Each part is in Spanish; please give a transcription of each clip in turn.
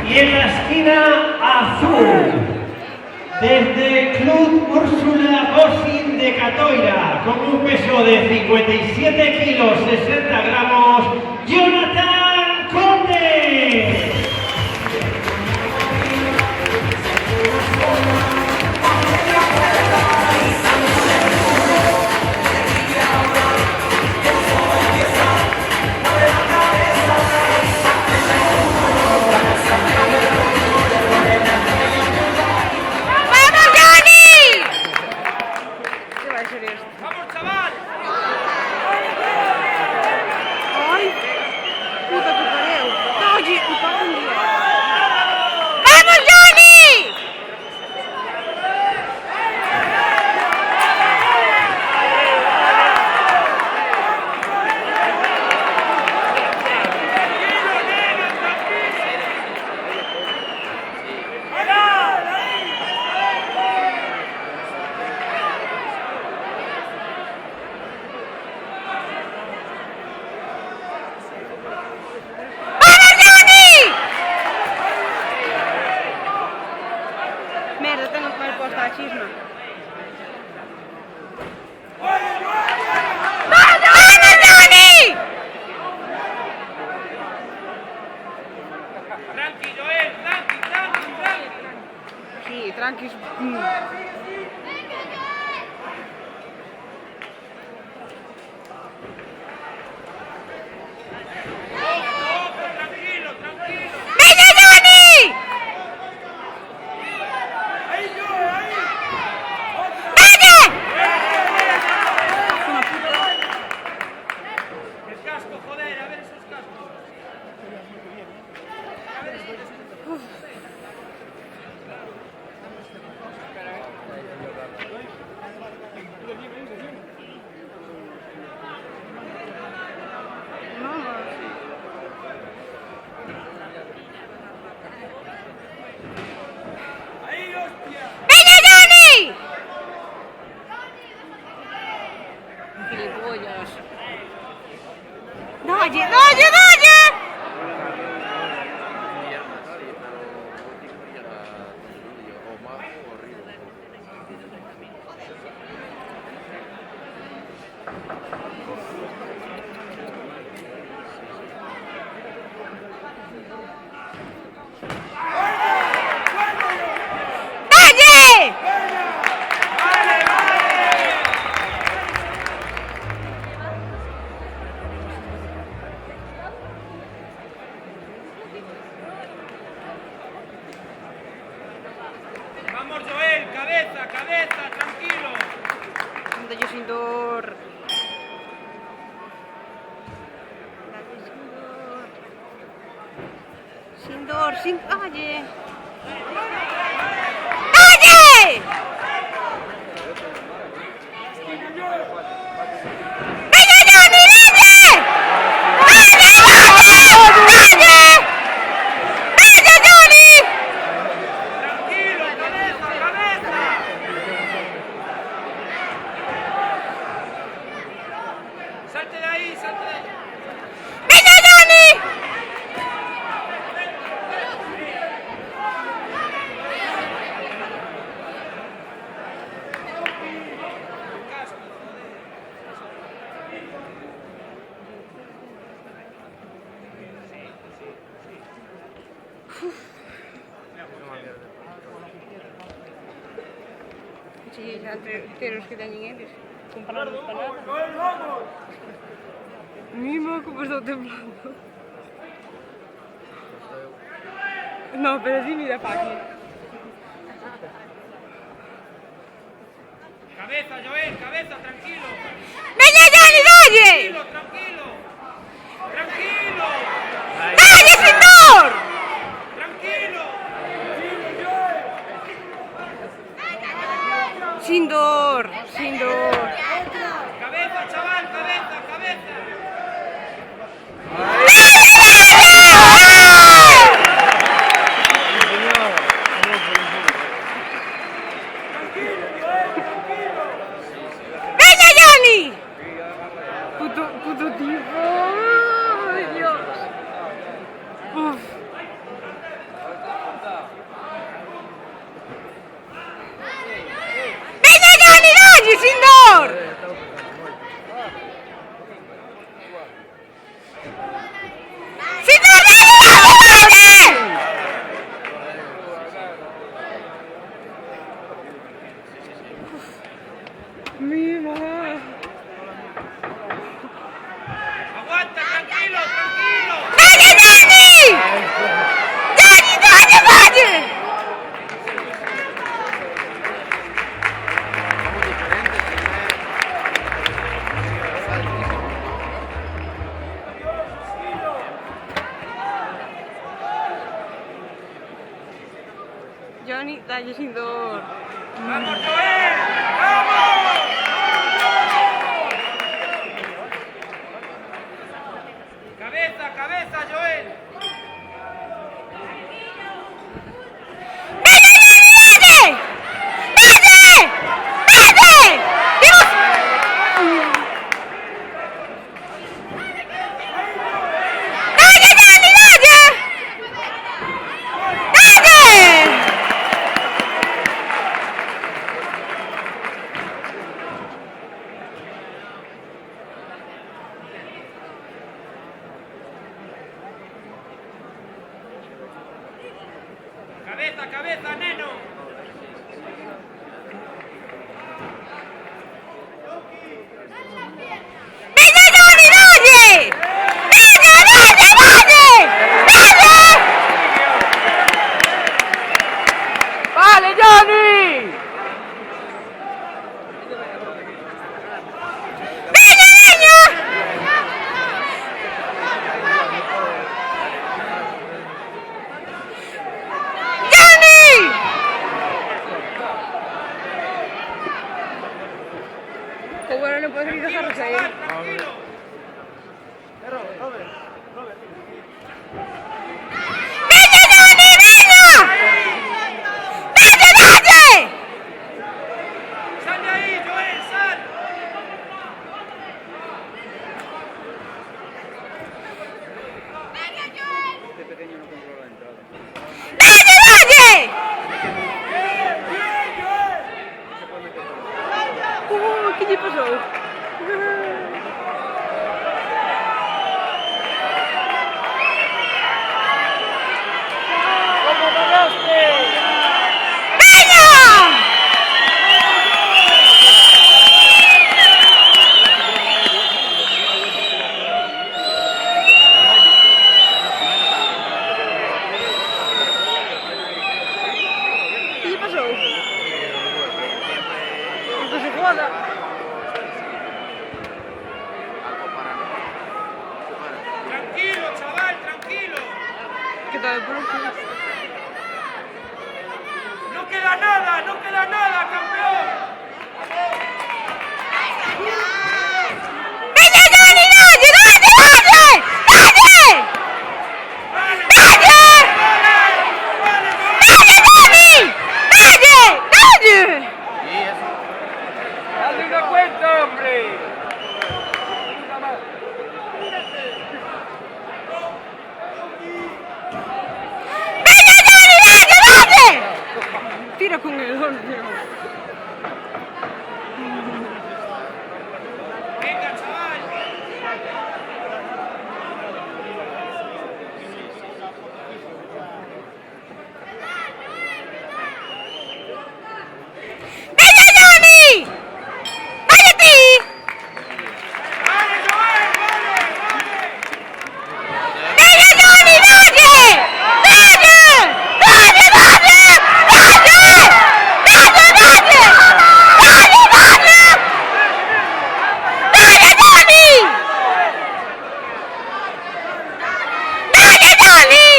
Y en la esquina azul, desde Club Úrsula Bosin de Catoira, con un peso de 57 kilos 60 gramos, Jonathan Conde. Merda, tengo que poner posta a chisma. ¡Vamos, Johnny! Tranqui, Joel, tranqui. Sí, tranqui. ¡Dalle! Vamos, Joel, cabeza, tranquilo. Anda yo sin dor. Sin dor. ¡Dalle! Salte de ahí. Sí, entre los que teñen eles. Comparamos para nada. Mimo, como estou temblando. No, pero sí mira para aquí. Cabeza, Joel, tranquilo. ¡Dalle! Tranquilo. ¡Dalle, señor! Tranquilo. Sin dor. Cabeza, chaval, cabeza. ¡Venga, Johnny! Puto tipo. Ay, Dios. Uf. Sindor! ¡Sindor, dale! Mima. Aguanta, tranquilo, tranquilo. ¡Dale, Dani! ¡Dani, dale, dale! Johnny, dale Sindor. Vamos, Joel. Vamos. Cabeza, cabeza, Joel. ¡Dale, dale, dale! ¡Dale! ¡Dale! ¡Dios! ¡Dale, dale, dale! ¡Dale! Cabeza, cabeza, neno. ¡Venga, Johnny, dale! ¡Dale, dale, dale! ¡Dale! ¡Vale, Johnny! ¡Venga, venga! ¡Johnny! Qué bueno, no puedes ir a dejarnos ahí. Tranquilo. ¡Venga, Johnny, venga! ¡Dale, dale! Sal de ahí, Joel, sal. ¡Dale, dale! ¿Qué te pasó? ¡Venga! ¿Qué te pasó? ¿Qué se joda? Tranquilo, chaval, tranquilo. ¿Qué tal, profe? No queda nada, campeón. ¡Venga, Johnny, dale, dale, dale! ¡Dale! ¡Dale! ¡Dale, Johnny! ¡Dale! ¡Dale! Dale una cuenta, hombre. ¡Venga, Johnny, dale, dale! Tira con el gol, Venga, chaval. ¡Venga, Johnny! ¡Dale, ti! Vale, Joel, vale, vale. ¡Venga, Johnny, dale! ¡Dale! ¡Dale, dale! ¡Dale! ¡Dale, dale! ¡Dale, dale! ¡Dale, Johnny! ¡Dale, Johnny!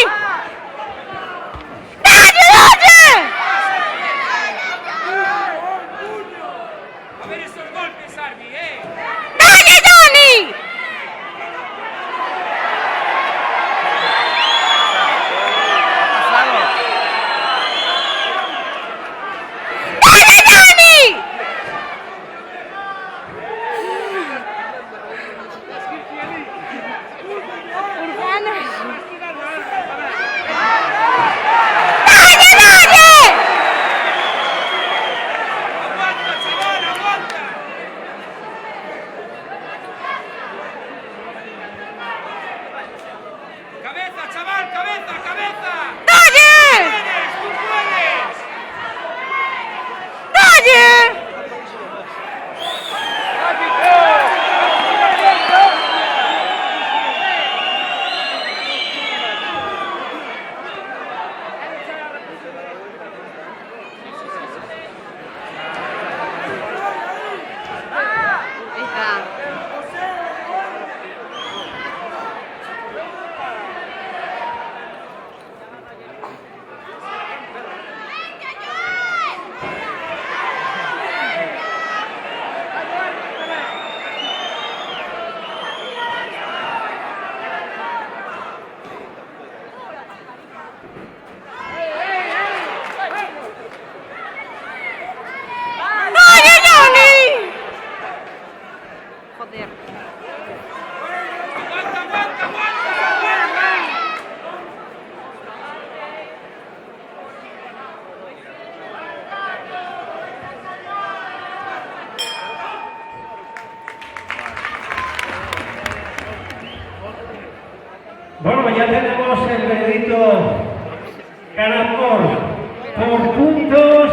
¡Dale, dale! A ver esos golpes, Arby, ¡Dale, Johnny! ¡Dale, Johnny! ¡Dale, dale! Aguanta, chaval, aguanta. Bueno, ya tenemos el veredicto ganador por puntos